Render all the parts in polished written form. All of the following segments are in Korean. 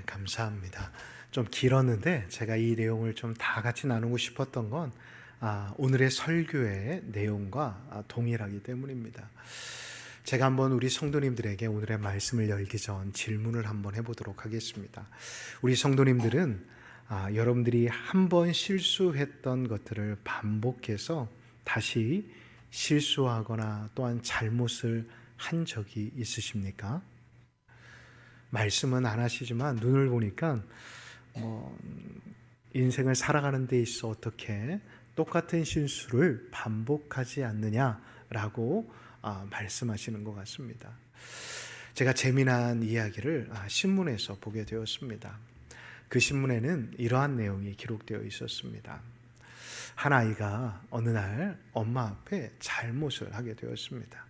감사합니다. 좀 길었는데 제가 이 내용을 좀 다 같이 나누고 싶었던 건 오늘의 설교의 내용과 동일하기 때문입니다. 제가 한번 우리 성도님들에게 오늘의 말씀을 열기 전 질문을 한번 해보도록 하겠습니다. 우리 성도님들은 여러분들이 한번 실수했던 것들을 반복해서 다시 실수하거나 또한 잘못을 한 적이 있으십니까? 말씀은 안 하시지만 눈을 보니까 인생을 살아가는 데 있어 어떻게 똑같은 실수를 반복하지 않느냐라고 말씀하시는 것 같습니다. 제가 재미난 이야기를 신문에서 보게 되었습니다. 그 신문에는 이러한 내용이 기록되어 있었습니다. 한 아이가 어느 날 엄마 앞에 잘못을 하게 되었습니다.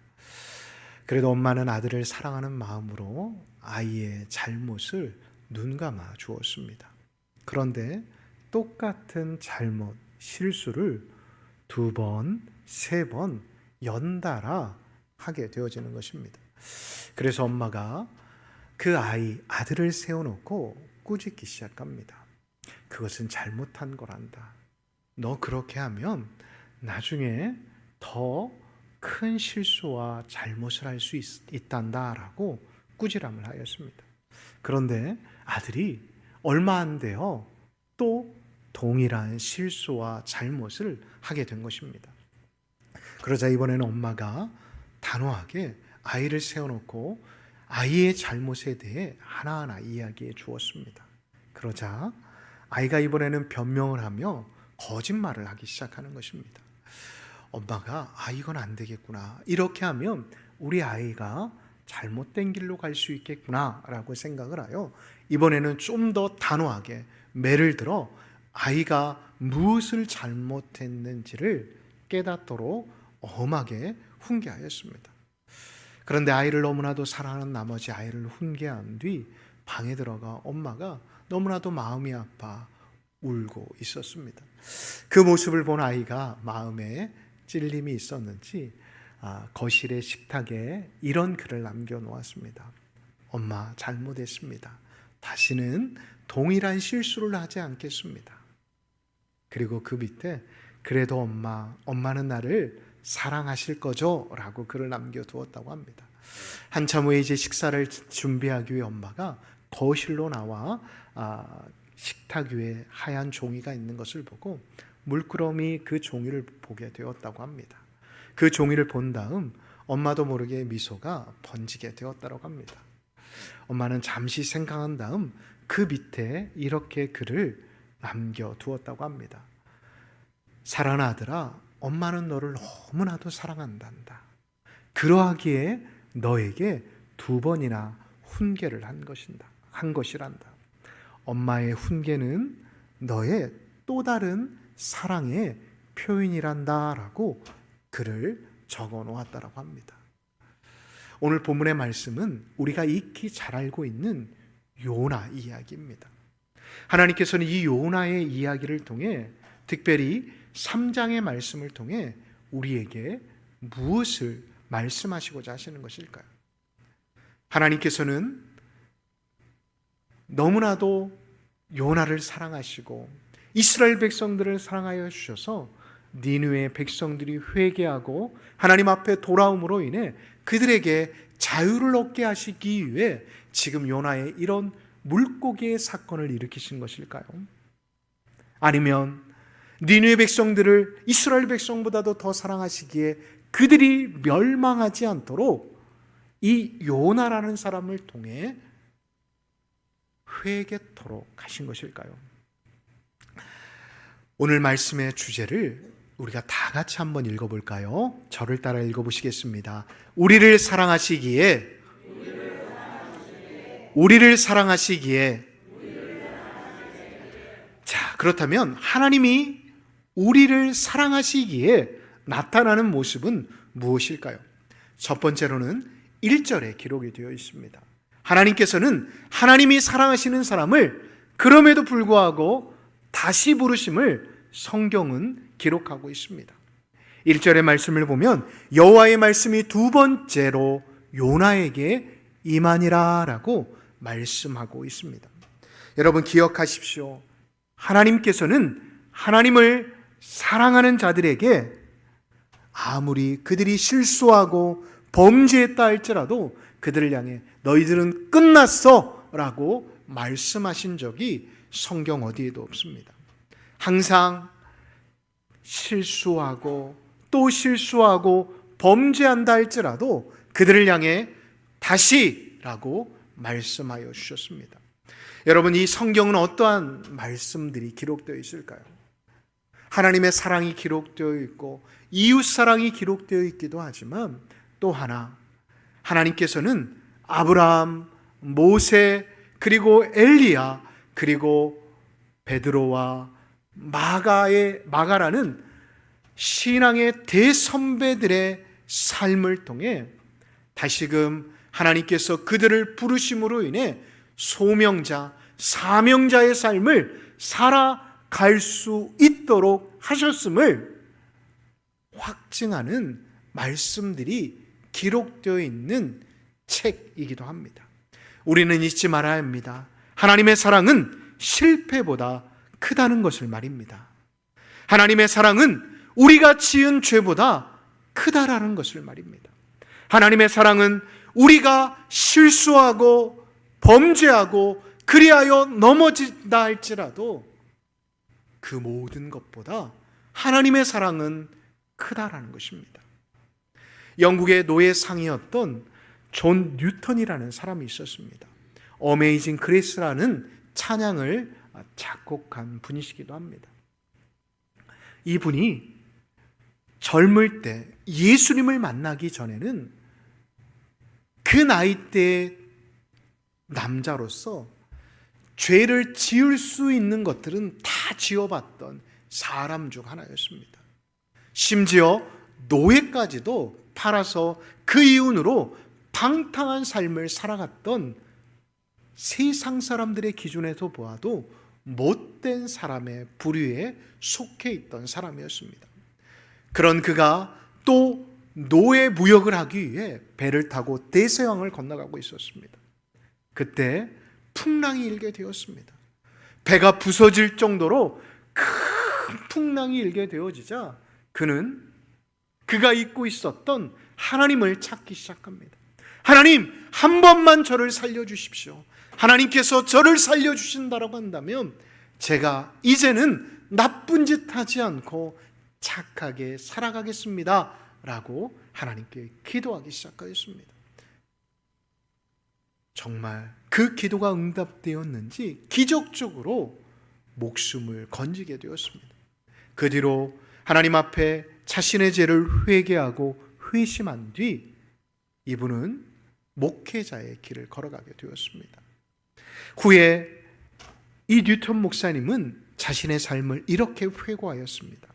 그래도 엄마는 아들을 사랑하는 마음으로 아이의 잘못을 눈감아 주었습니다. 그런데 똑같은 잘못, 실수를 2번, 3번 연달아 하게 되어지는 것입니다. 그래서 엄마가 그 아들을 세워놓고 꾸짖기 시작합니다. 그것은 잘못한 거란다. 너 그렇게 하면 나중에 더 큰 실수와 잘못을 할 수 있단다 라고 꾸지람을 하였습니다. 그런데 아들이 얼마 안 되어 또 동일한 실수와 잘못을 하게 된 것입니다. 그러자 이번에는 엄마가 단호하게 아이를 세워놓고 아이의 잘못에 대해 하나하나 이야기해 주었습니다. 그러자 아이가 이번에는 변명을 하며 거짓말을 하기 시작하는 것입니다. 엄마가 이건 안 되겠구나. 이렇게 하면 우리 아이가 잘못된 길로 갈 수 있겠구나 라고 생각을 하여 이번에는 좀 더 단호하게 매를 들어 아이가 무엇을 잘못했는지를 깨닫도록 엄하게 훈계하였습니다. 그런데 아이를 너무나도 사랑하는 나머지 아이를 훈계한 뒤 방에 들어가 엄마가 너무나도 마음이 아파 울고 있었습니다. 그 모습을 본 아이가 마음에 찔림이 있었는지 거실의 식탁에 이런 글을 남겨놓았습니다. 엄마, 잘못했습니다. 다시는 동일한 실수를 하지 않겠습니다. 그리고 그 밑에 그래도 엄마는 나를 사랑하실 거죠? 라고 글을 남겨두었다고 합니다. 한참 후에 이제 식사를 준비하기 위해 엄마가 거실로 나와 식탁 위에 하얀 종이가 있는 것을 보고 물끄러미 그 종이를 보게 되었다고 합니다. 그 종이를 본 다음 엄마도 모르게 미소가 번지게 되었다고 합니다. 엄마는 잠시 생각한 다음 그 밑에 이렇게 글을 남겨두었다고 합니다. 사랑하는 아들아, 엄마는 너를 너무나도 사랑한단다. 그러하기에 너에게 2번이나 훈계를 한 것이란다. 엄마의 훈계는 너의 또 다른 사랑의 표현이란다 라고 글을 적어 놓았다고 합니다. 오늘 본문의 말씀은 우리가 익히 잘 알고 있는 요나 이야기입니다. 하나님께서는 이 요나의 이야기를 통해 특별히 3장의 말씀을 통해 우리에게 무엇을 말씀하시고자 하시는 것일까요? 하나님께서는 너무나도 요나를 사랑하시고 이스라엘 백성들을 사랑하여 주셔서 니느웨 백성들이 회개하고 하나님 앞에 돌아옴으로 인해 그들에게 자유를 얻게 하시기 위해 지금 요나의 이런 물고기의 사건을 일으키신 것일까요? 아니면 니느웨 백성들을 이스라엘 백성보다도 더 사랑하시기에 그들이 멸망하지 않도록 이 요나라는 사람을 통해 회개토록 하신 것일까요? 오늘 말씀의 주제를 우리가 다 같이 한번 읽어볼까요? 저를 따라 읽어보시겠습니다. 우리를 사랑하시기에 자, 그렇다면 하나님이 우리를 사랑하시기에 나타나는 모습은 무엇일까요? 첫 번째로는 1절에 기록이 되어 있습니다. 하나님께서는 하나님이 사랑하시는 사람을 그럼에도 불구하고 다시 부르심을 성경은 기록하고 있습니다. 1절의 말씀을 보면 여호와의 말씀이 2번째로 요나에게 임하니라 라고 말씀하고 있습니다. 여러분 기억하십시오. 하나님께서는 하나님을 사랑하는 자들에게 아무리 그들이 실수하고 범죄했다 할지라도 그들을 향해 너희들은 끝났어 라고 말씀하신 적이 성경 어디에도 없습니다. 항상 실수하고 또 실수하고 범죄한다 할지라도 그들을 향해 다시 라고 말씀하여 주셨습니다. 여러분 이 성경은 어떠한 말씀들이 기록되어 있을까요? 하나님의 사랑이 기록되어 있고 이웃 사랑이 기록되어 있기도 하지만 또 하나 하나님께서는 아브라함, 모세 그리고 엘리야 그리고 베드로와 마가라는 신앙의 대선배들의 삶을 통해 다시금 하나님께서 그들을 부르심으로 인해 소명자, 사명자의 삶을 살아갈 수 있도록 하셨음을 확증하는 말씀들이 기록되어 있는 책이기도 합니다. 우리는 잊지 말아야 합니다. 하나님의 사랑은 실패보다 크다는 것을 말입니다. 하나님의 사랑은 우리가 지은 죄보다 크다라는 것을 말입니다. 하나님의 사랑은 우리가 실수하고 범죄하고 그리하여 넘어진다 할지라도 그 모든 것보다 하나님의 사랑은 크다라는 것입니다. 영국의 노예상이었던 존 뉴턴이라는 사람이 있었습니다. 어메이징 그레이스라는 찬양을 작곡한 분이시기도 합니다. 이분이 젊을 때 예수님을 만나기 전에는 그 나이대의 남자로서 죄를 지을 수 있는 것들은 다 지어봤던 사람 중 하나였습니다. 심지어 노예까지도 팔아서 그 이윤으로 방탕한 삶을 살아갔던 세상 사람들의 기준에서 보아도 못된 사람의 부류에 속해 있던 사람이었습니다. 그런 그가 또 노예 무역을 하기 위해 배를 타고 대서양을 건너가고 있었습니다. 그때 풍랑이 일게 되었습니다. 배가 부서질 정도로 큰 풍랑이 일게 되어지자 그가 잊고 있었던 하나님을 찾기 시작합니다. 하나님, 한 번만 저를 살려주십시오. 하나님께서 저를 살려주신다라고 한다면 제가 이제는 나쁜 짓 하지 않고 착하게 살아가겠습니다 라고 하나님께 기도하기 시작하였습니다. 정말 그 기도가 응답되었는지 기적적으로 목숨을 건지게 되었습니다. 그 뒤로 하나님 앞에 자신의 죄를 회개하고 회심한 뒤 이분은 목회자의 길을 걸어가게 되었습니다. 후에 이 뉴턴 목사님은 자신의 삶을 이렇게 회고하였습니다.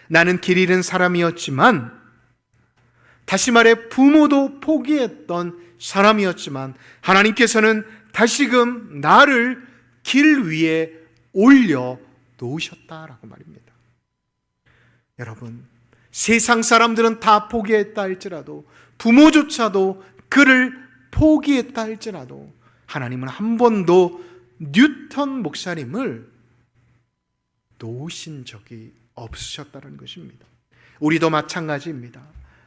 나는 길 잃은 사람이었지만, 다시 말해 부모도 포기했던 사람이었지만 하나님께서는 다시금 나를 길 위에 올려 놓으셨다라고 말입니다. 여러분, 세상 사람들은 다 포기했다 할지라도, 부모조차도 그를 포기했다 할지라도 하나님은 한 번도 뉴턴 목사님을 놓으신 적이 없으셨다는 것입니다. 우리도 마찬가지입니다.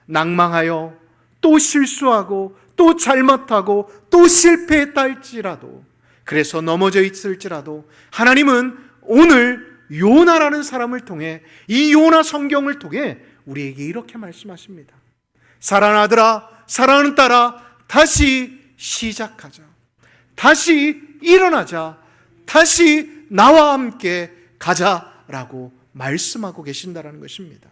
낭망하여 또 실수하고 또 잘못하고 또 실패했다 할지라도, 그래서 넘어져 있을지라도 하나님은 오늘 요나라는 사람을 통해, 이 요나 성경을 통해 우리에게 이렇게 말씀하십니다. 사랑하는 아들아, 사랑하는 딸아, 다시 시작하자. 다시 일어나자. 다시 나와 함께 가자라고 말씀하고 계신다라는 것입니다.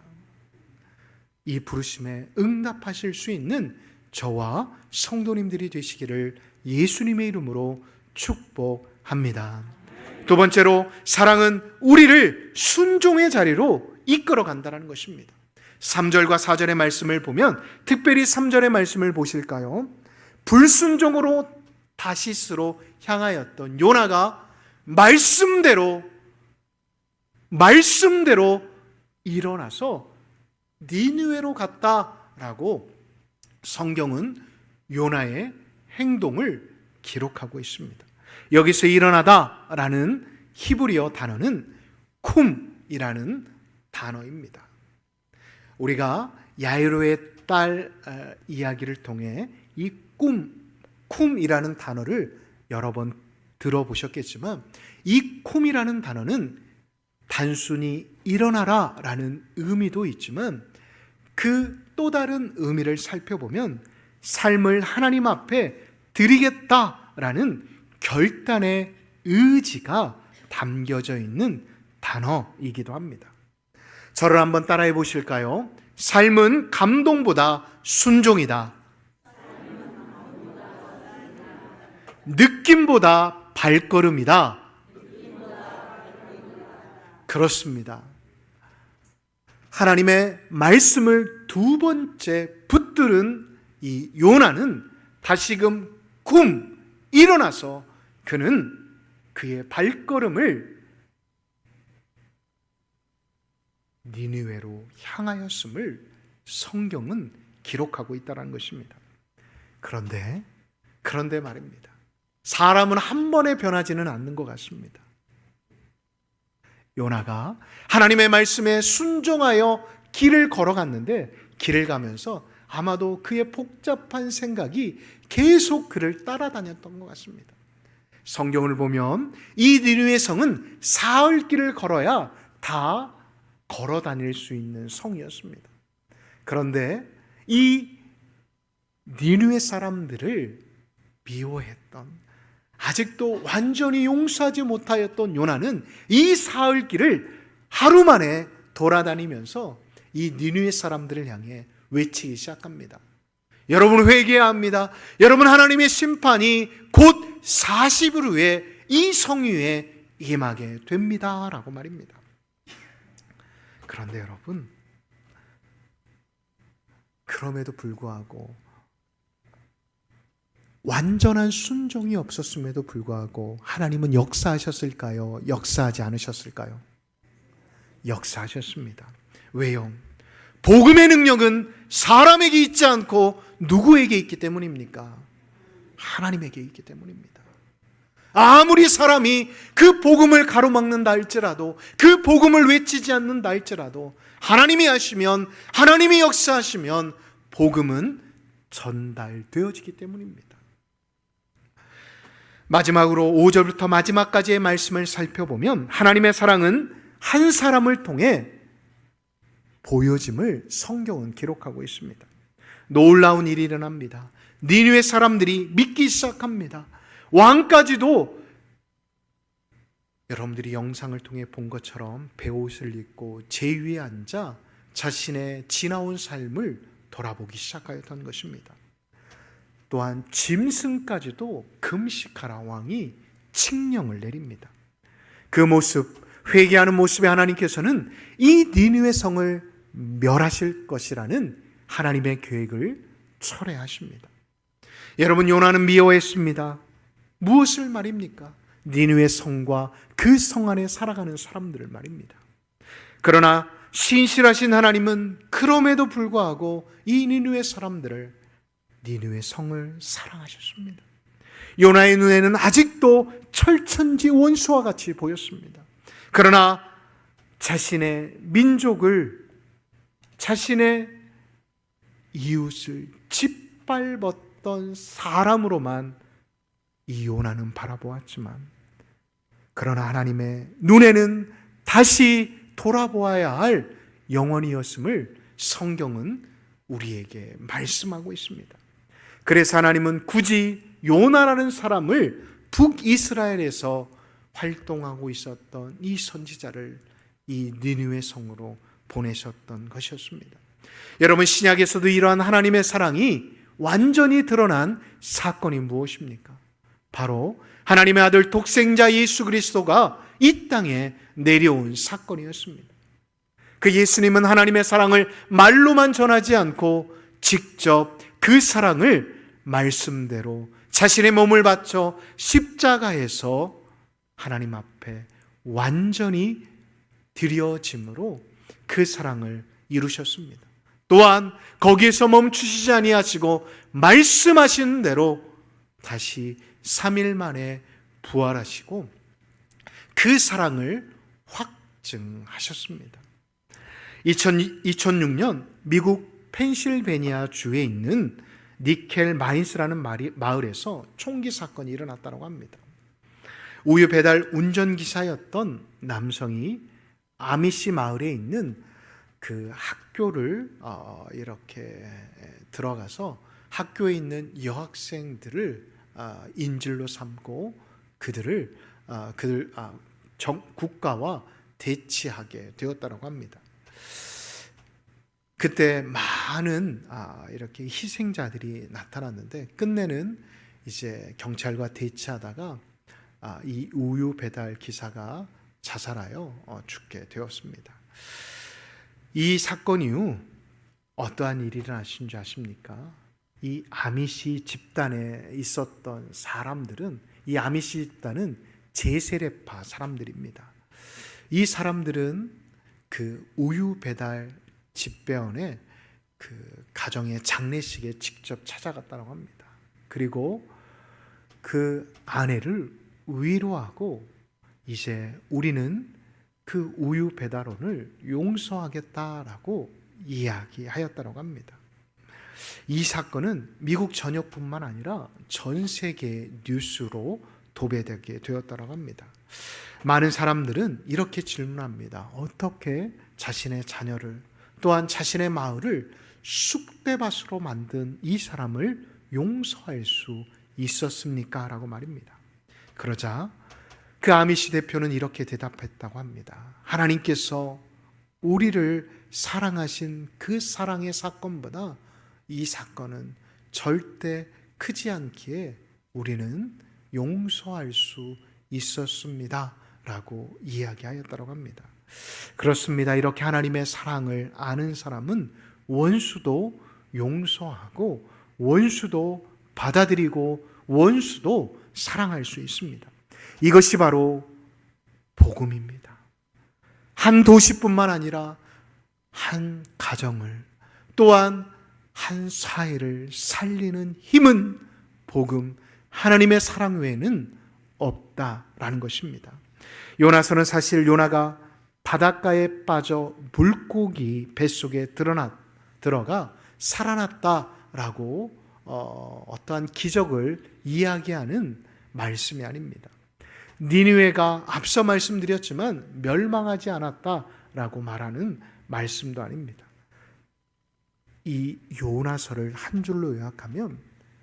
이 부르심에 응답하실 수 있는 저와 성도님들이 되시기를 예수님의 이름으로 축복합니다. 두 번째로, 사랑은 우리를 순종의 자리로 이끌어 간다는 것입니다. 3절과 4절의 말씀을 보면, 특별히 3절의 말씀을 보실까요? 불순종으로 다시스로 향하였던 요나가 말씀대로 일어나서 니느웨로 갔다라고 성경은 요나의 행동을 기록하고 있습니다. 여기서 일어나다라는 히브리어 단어는 쿰이라는 단어입니다. 우리가 야이로의 딸 이야기를 통해 이 쿰이라는 단어를 여러 번 들어보셨겠지만, 이 쿰이라는 단어는 단순히 일어나라라는 의미도 있지만 그 또 다른 의미를 살펴보면 삶을 하나님 앞에 드리겠다라는 결단의 의지가 담겨져 있는 단어이기도 합니다. 저를 한번 따라해 보실까요? 삶은 감동보다 순종이다. 느낌보다 발걸음이다. 그렇습니다. 하나님의 말씀을 두 번째 붙들은 이 요나는 다시금 일어나서 그는 그의 발걸음을 니느웨로 향하였음을 성경은 기록하고 있다는 것입니다. 그런데 말입니다. 사람은 한 번에 변하지는 않는 것 같습니다. 요나가 하나님의 말씀에 순종하여 길을 걸어갔는데, 길을 가면서 아마도 그의 복잡한 생각이 계속 그를 따라다녔던 것 같습니다. 성경을 보면 이 니느웨 성은 사흘길을 걸어야 다 걸어 다닐 수 있는 성이었습니다. 그런데 이 니느웨 사람들을 미워했던, 아직도 완전히 용서하지 못하였던 요나는 이 사흘길을 하루 만에 돌아다니면서 이 니느웨 사람들을 향해 외치기 시작합니다. 여러분 회개해야 합니다. 여러분 하나님의 심판이 곧 40일 후에 이 성 위에 임하게 됩니다 라고 말입니다. 그런데 여러분, 그럼에도 불구하고 완전한 순종이 없었음에도 불구하고 하나님은 역사하셨을까요? 역사하지 않으셨을까요? 역사하셨습니다. 왜요? 복음의 능력은 사람에게 있지 않고 누구에게 있기 때문입니까? 하나님에게 있기 때문입니다. 아무리 사람이 그 복음을 가로막는다 할지라도, 그 복음을 외치지 않는다 할지라도, 하나님이 하시면, 하나님이 역사하시면 복음은 전달되어지기 때문입니다. 마지막으로 5절부터 마지막까지의 말씀을 살펴보면 하나님의 사랑은 한 사람을 통해 보여짐을 성경은 기록하고 있습니다. 놀라운 일이 일어납니다. 니느웨 사람들이 믿기 시작합니다. 왕까지도 여러분들이 영상을 통해 본 것처럼 베옷을 입고 제위에 앉아 자신의 지나온 삶을 돌아보기 시작하였던 것입니다. 또한 짐승까지도 금식하라 왕이 칙령을 내립니다. 그 모습, 회개하는 모습에 하나님께서는 이 니느웨 성을 멸하실 것이라는 하나님의 계획을 철회하십니다. 여러분, 요나는 미워했습니다. 무엇을 말입니까? 니느웨 성과 그 성 안에 살아가는 사람들을 말입니다. 그러나 신실하신 하나님은 그럼에도 불구하고 이 니느웨 사람들을, 니느웨 성을 사랑하셨습니다. 요나의 눈에는 아직도 철천지 원수와 같이 보였습니다. 그러나 자신의 민족을, 자신의 이웃을 짓밟았던 사람으로만 이 요나는 바라보았지만, 그러나 하나님의 눈에는 다시 돌아보아야 할 영혼이었음을 성경은 우리에게 말씀하고 있습니다. 그래서 하나님은 굳이 요나라는 사람을 북이스라엘에서 활동하고 있었던 이 선지자를 이 니느웨 성으로 보내셨던 것이었습니다. 여러분, 신약에서도 이러한 하나님의 사랑이 완전히 드러난 사건이 무엇입니까? 바로 하나님의 아들 독생자 예수 그리스도가 이 땅에 내려온 사건이었습니다. 그 예수님은 하나님의 사랑을 말로만 전하지 않고 직접 그 사랑을 말씀대로 자신의 몸을 바쳐 십자가에서 하나님 앞에 완전히 드려짐으로 그 사랑을 이루셨습니다. 또한 거기에서 멈추시지 아니하시고 말씀하신 대로 다시 3일 만에 부활하시고 그 사랑을 확증하셨습니다. 2006년 미국 펜실베니아 주에 있는 니켈 마인스라는 마을에서 총기 사건이 일어났다고 합니다. 우유 배달 운전기사였던 남성이 아미시 마을에 있는 그 학교를 이렇게 들어가서 학교에 있는 여학생들을 인질로 삼고 그들을 국가와 대치하게 되었다고 합니다. 그때 많은 이렇게 희생자들이 나타났는데 끝내는 이제 경찰과 대치하다가 이 우유 배달 기사가 자살하여 죽게 되었습니다. 이 사건 이후 어떠한 일이 일어나신 줄 아십니까? 이 아미시 집단에 있었던 사람들은, 이 아미시 집단은 제세례파 사람들입니다. 이 사람들은 그 우유 배달 집배원의 그 가정의 장례식에 직접 찾아갔다고 합니다. 그리고 그 아내를 위로하고 이제 우리는 그 우유 배달원을 용서하겠다라고 이야기하였다고 합니다. 이 사건은 미국 전역뿐만 아니라 전 세계 뉴스로 도배되게 되었다고 합니다. 많은 사람들은 이렇게 질문합니다. 어떻게 자신의 자녀를 또한 자신의 마을을 쑥대밭으로 만든 이 사람을 용서할 수 있었습니까? 라고 말입니다. 그러자 그 아미시 대표는 이렇게 대답했다고 합니다. 하나님께서 우리를 사랑하신 그 사랑의 사건보다 이 사건은 절대 크지 않기에 우리는 용서할 수 있었습니다. 라고 이야기하였다고 합니다. 그렇습니다. 이렇게 하나님의 사랑을 아는 사람은 원수도 용서하고 원수도 받아들이고 원수도 사랑할 수 있습니다. 이것이 바로 복음입니다. 한 도시뿐만 아니라 한 가정을 또한 한 사회를 살리는 힘은 복음, 하나님의 사랑 외에는 없다라는 것입니다. 요나서는 사실 요나가 바닷가에 빠져 물고기 뱃속에 들어가 살아났다라고 어떠한 기적을 이야기하는 말씀이 아닙니다. 니느웨가 앞서 말씀드렸지만 멸망하지 않았다라고 말하는 말씀도 아닙니다. 이 요나서를 한 줄로 요약하면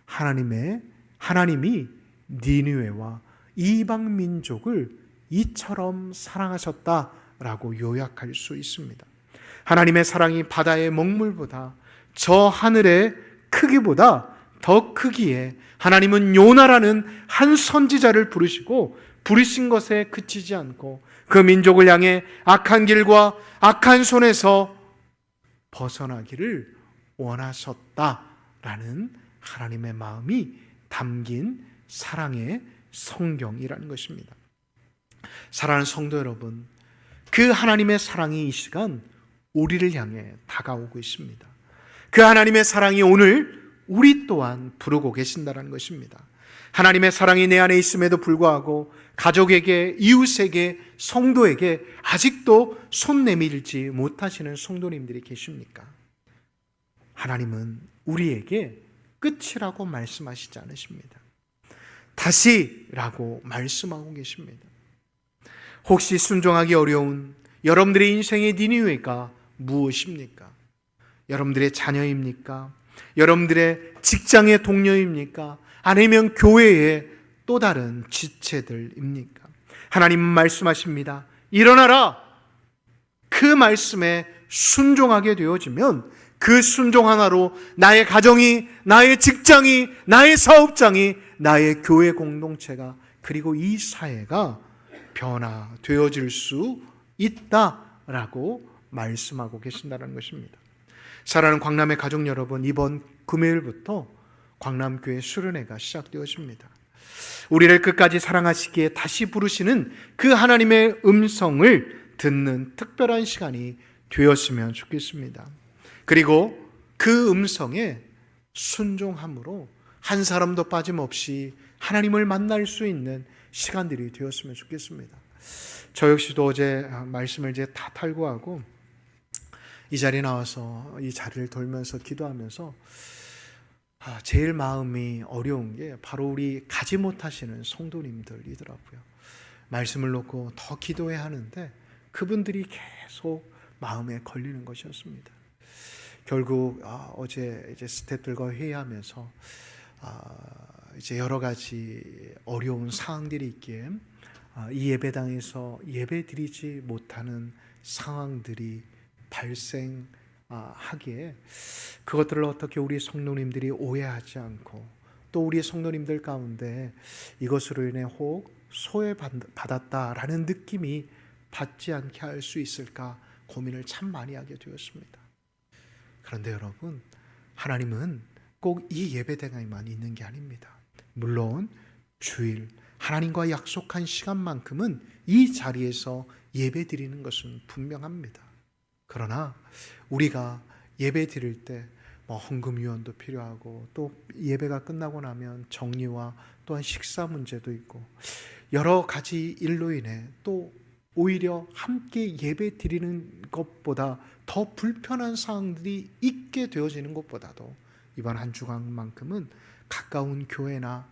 하나님이 니느웨와 이방 민족을 이처럼 사랑하셨다라고 요약할 수 있습니다. 하나님의 사랑이 바다의 먹물보다 저 하늘의 크기보다 더 크기에 하나님은 요나라는 한 선지자를 부르신 것에 그치지 않고 그 민족을 향해 악한 길과 악한 손에서 벗어나기를 원하셨다라는 하나님의 마음이 담긴 사랑의 성경이라는 것입니다. 사랑하는 성도 여러분, 그 하나님의 사랑이 이 시간 우리를 향해 다가오고 있습니다. 그 하나님의 사랑이 오늘 우리 또한 부르고 계신다는 것입니다. 하나님의 사랑이 내 안에 있음에도 불구하고 가족에게, 이웃에게, 성도에게 아직도 손 내밀지 못하시는 성도님들이 계십니까? 하나님은 우리에게 끝이라고 말씀하시지 않으십니다. 다시라고 말씀하고 계십니다. 혹시 순종하기 어려운 여러분들의 인생의 니느웨가 무엇입니까? 여러분들의 자녀입니까? 여러분들의 직장의 동료입니까? 아니면 교회의 또 다른 지체들입니까? 하나님은 말씀하십니다. 일어나라! 그 말씀에 순종하게 되어지면 그 순종 하나로 나의 가정이, 나의 직장이, 나의 사업장이, 나의 교회 공동체가, 그리고 이 사회가 변화되어질 수 있다라고 말씀하고 계신다는 것입니다. 사랑하는 광남의 가족 여러분, 이번 금요일부터 광남교회 수련회가 시작되어집니다. 우리를 끝까지 사랑하시기에 다시 부르시는 그 하나님의 음성을 듣는 특별한 시간이 되었으면 좋겠습니다. 그리고 그 음성에 순종함으로 한 사람도 빠짐없이 하나님을 만날 수 있는 시간들이 되었으면 좋겠습니다. 저 역시도 어제 말씀을 이제 다 탈구하고 이 자리에 나와서 이 자리를 돌면서 기도하면서 제일 마음이 어려운 게 바로 우리 가지 못하시는 성도님들이더라고요. 말씀을 놓고 더 기도해야 하는데 그분들이 계속 마음에 걸리는 것이었습니다. 결국 어제 이제 스태프들과 회의하면서 이제 여러 가지 어려운 사항들이 있기에 이 예배당에서 예배 드리지 못하는 상황들이 발생하기에 그것들을 어떻게 우리 성도님들이 오해하지 않고 또 우리 성도님들 가운데 이것으로 인해 혹 소외받았다라는 느낌이 받지 않게 할 수 있을까 고민을 참 많이 하게 되었습니다. 그런데 여러분, 하나님은 꼭 이 예배당에만 있는 게 아닙니다. 물론 주일 하나님과 약속한 시간만큼은 이 자리에서 예배 드리는 것은 분명합니다. 그러나 우리가 예배 드릴 때 헌금위원도 필요하고 또 예배가 끝나고 나면 정리와 또한 식사 문제도 있고 여러 가지 일로 인해 또 오히려 함께 예배 드리는 것보다 더 불편한 상황들이 있게 되어지는 것보다도 이번 한 주간만큼은 가까운 교회나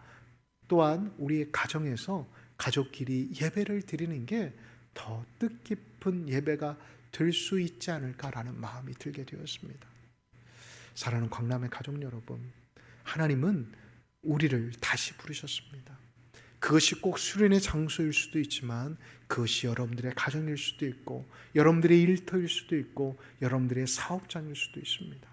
또한 우리의 가정에서 가족끼리 예배를 드리는 게 더 뜻깊은 예배가 될 수 있지 않을까라는 마음이 들게 되었습니다. 사랑하는 광남의 가족 여러분, 하나님은 우리를 다시 부르셨습니다. 그것이 꼭 수련의 장소일 수도 있지만 그것이 여러분들의 가정일 수도 있고 여러분들의 일터일 수도 있고 여러분들의 사업장일 수도 있습니다.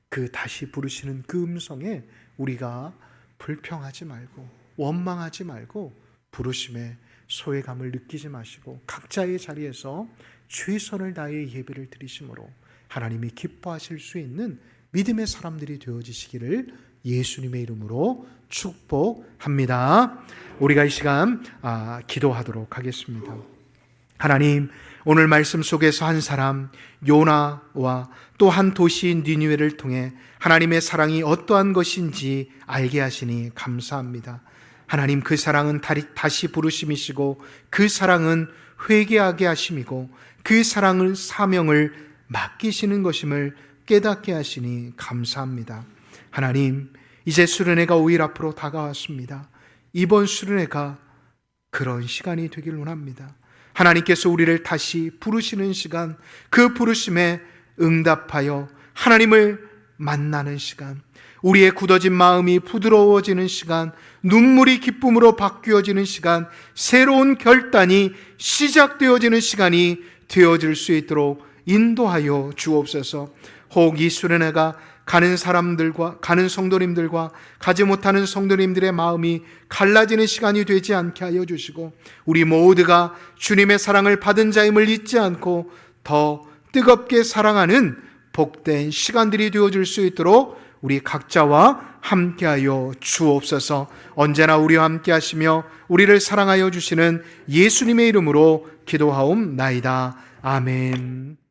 그 다시 부르시는 그 음성에 우리가 불평하지 말고 원망하지 말고 부르심에 소외감을 느끼지 마시고 각자의 자리에서 최선을 다해 예배를 드리심으로 하나님이 기뻐하실 수 있는 믿음의 사람들이 되어지시기를 예수님의 이름으로 축복합니다. 우리가 이 시간 기도하도록 하겠습니다. 하나님, 오늘 말씀 속에서 한 사람 요나와 또 한 도시인 니느웨를 통해 하나님의 사랑이 어떠한 것인지 알게 하시니 감사합니다. 하나님, 그 사랑은 다시 부르심이시고 그 사랑은 회개하게 하심이고 그 사랑을 사명을 맡기시는 것임을 깨닫게 하시니 감사합니다. 하나님, 이제 수련회가 5일 앞으로 다가왔습니다. 이번 수련회가 그런 시간이 되길 원합니다. 하나님께서 우리를 다시 부르시는 시간, 그 부르심에 응답하여 하나님을 만나는 시간, 우리의 굳어진 마음이 부드러워지는 시간, 눈물이 기쁨으로 바뀌어지는 시간, 새로운 결단이 시작되어지는 시간이 되어질 수 있도록 인도하여 주옵소서. 혹 이 수련회가 가는 사람들과 가는 성도님들과 가지 못하는 성도님들의 마음이 갈라지는 시간이 되지 않게 하여 주시고 우리 모두가 주님의 사랑을 받은 자임을 잊지 않고 더 뜨겁게 사랑하는 복된 시간들이 되어질 수 있도록 우리 각자와 함께하여 주옵소서. 언제나 우리와 함께하시며 우리를 사랑하여 주시는 예수님의 이름으로 기도하옵나이다. 아멘.